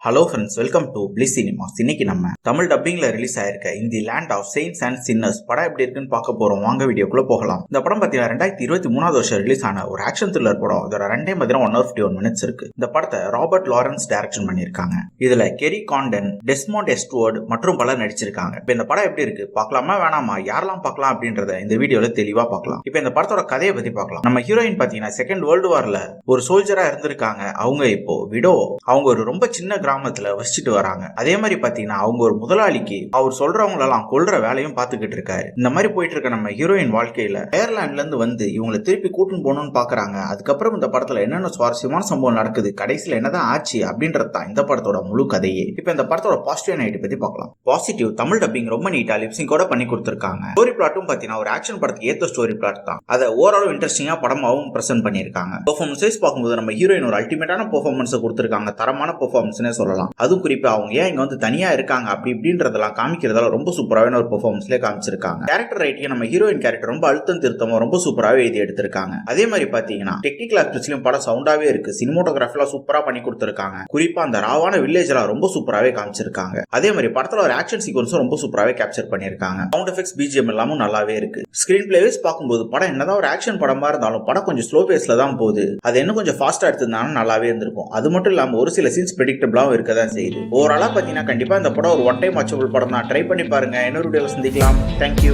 Hello friends, welcome to bliss cinemas. இன்னைக்கு நம்ம Tamil டப்பிங்ல release ஆயிருக்க இந்த லேண்ட் ஆஃப் செயின்ட்ஸ் அண்ட் சின்னர்ஸ் படம் எப்படி இருக்குன்னு பார்க்க போறோம். வாங்க வீடியோக்குள்ள போகலாம். இந்த படம் பார்த்தீங்கன்னா 2023 வருஷம் ரிலீஸ் ஆன ஒரு ஆக்ஷன் த்ரில்லர் படம். இதோட ரன் டைம் 151 மினிட்ஸ் இருக்கு. இந்த படத்தை ராபர்ட் லாரன்ஸ் டைரக்ஷன் பண்ணிருக்காங்க. இதுல கெரி காண்டன், டெஸ்மோண்ட் எஸ்ட்வர்ட் மற்றும் பலர் நடிச்சிருக்காங்க. இப்போ இந்த படம் எப்படி இருக்கு பார்க்கலாமா வேணாமா, யாரெல்லாம் பார்க்கலாம் அப்படின்றத இந்த வீடியோல தெளிவா பார்க்கலாம். இப்போ இந்த படத்தோட கதையை பத்தி பார்க்கலாம். நம்ம ஹீரோயின் பாத்தீங்கன்னா செகண்ட் வேர்ல்டு வார்ல ஒரு சோல்ஜரா இருந்திருக்காங்க. அவங்க இப்போ விடோ. அவங்க ஒரு ரொம்ப சின்ன கிராமத்துல வசிச்சுட்டு வராங்க. அதே மாதிரி பாத்தீங்கன்னா அவங்க ஒரு முதலாளிக்கு அவர் சொல்றவங்களெல்லாம் கொல்ற வேலையும் பாத்துக்கிட்டு இருக்காரு. இந்த மாதிரி போயிட்டு இருக்க நம்ம ஹீரோயின் வாழ்க்கையில அயர்லாந்துல இருந்து வந்து இவங்களை திருப்பி கூட்டின்னு போகணும்னு பாக்குறாங்க. அதுக்கப்புறம் இந்த படத்துல என்னென்ன சுவாரஸ்யமான சம்பவம் நடக்குது, கடைசியில என்னதான் ஆச்சு அப்படின்றது தான் இந்த படத்தோட முழு கதையே. இப்ப இந்த படத்தோட பாசிட்டிவ் நைட் பத்தி பார்க்கலாம். பாசிட்டிவ், தமிழ் டப்பிங் ரொம்ப நீட்டா லிப்சிங்கோட பண்ணி கொடுத்திருக்காங்க. ஸ்டோரி பிளாட்டும் பாத்தீங்கன்னா ஒரு ஆக்ஷன் படத்துக்கு ஏத்த ஸ்டோரி பிளாட் தான். அதை ஓவராலும் இன்ட்ரெஸ்டிங்கா படமாவும் பிரசன்ட் பண்ணிருக்காங்க. பெர்ஃபார்மன்ஸ் பார்க்கும்போது நம்ம ஹீரோயின் ஒரு அல்டிமேட்டான பெர்ஃபார்மன்ஸ் கொடுத்திருக்காங்க. தரமான பெர்ஃபார்மன்ஸ்னே சொல்லலாம். அதுவும் குறிப்பா அவங்க ஏன் இங்க வந்து தனியா இருக்காங்க அப்படி இப்படின்றதெல்லாம் காமிக்கிறதால ரொம்ப சூப்பரான ஒரு பெர்ஃபார்மன்ஸ்ல காமிச்சிருக்காங்க. கேரக்டர் ரைட்டிங் நம்ம ஹீரோயின் கேரக்டர் ரொம்ப அழுத்தம் திருத்தமா ரொம்ப சூப்பராகவே எழுதி எடுத்திருக்காங்க. அதே மாதிரி பாத்தீங்கன்னா டெக்னிக்கல் ஆஸ்பெக்ட்ஸ்லயும் படம் சவுண்டாவே இருக்கு. சினிமோட்டோகிராஃபிலாம் சூப்பரா பண்ணி கொடுத்திருக்காங்க. குறிப்பா அந்த ராவான வில்லேஜ் எல்லாம் ரொம்ப சூப்பராகவே காமிச்சிருக்காங்க. அதே மாதிரி படத்துல ஒரு ஆக்ஷன் சீக்வன்ஸும் ரொம்ப சூப்பராகவே கேப்சர் பண்ணிருக்காங்க. சவுண்ட் எஃபெக்ட்ஸ், பிஜிஎம் எல்லாமும் நல்லாவே இருக்கு. ஸ்கிரீன் பிளேஸ் பார்க்கும்போது படம் என்னதான் ஒரு ஆக்ஷன் படமா இருந்தாலும் படம் கொஞ்சம் ஸ்லோ பேஸ்ல தான் போகுது. அது இன்னும் கொஞ்சம் ஃபாஸ்டா எடுத்திருந்தாலும் நல்லாவே இருந்திருக்கும். அது மட்டும் இல்லாம ஒரு சில சீன்ஸ் பிரெடிக்டபிளாவும் இருக்கதான் செய்யுது. ஓவராலா பாத்தீங்கன்னா கண்டிப்பா இந்த படம் ஒரு ஒன் டைம் வாட்சபிள் படம் தான். ட்ரை பண்ணி பாருங்க. இன்னொரு வீடியோல சந்திக்கலாம். தேங்க்யூ.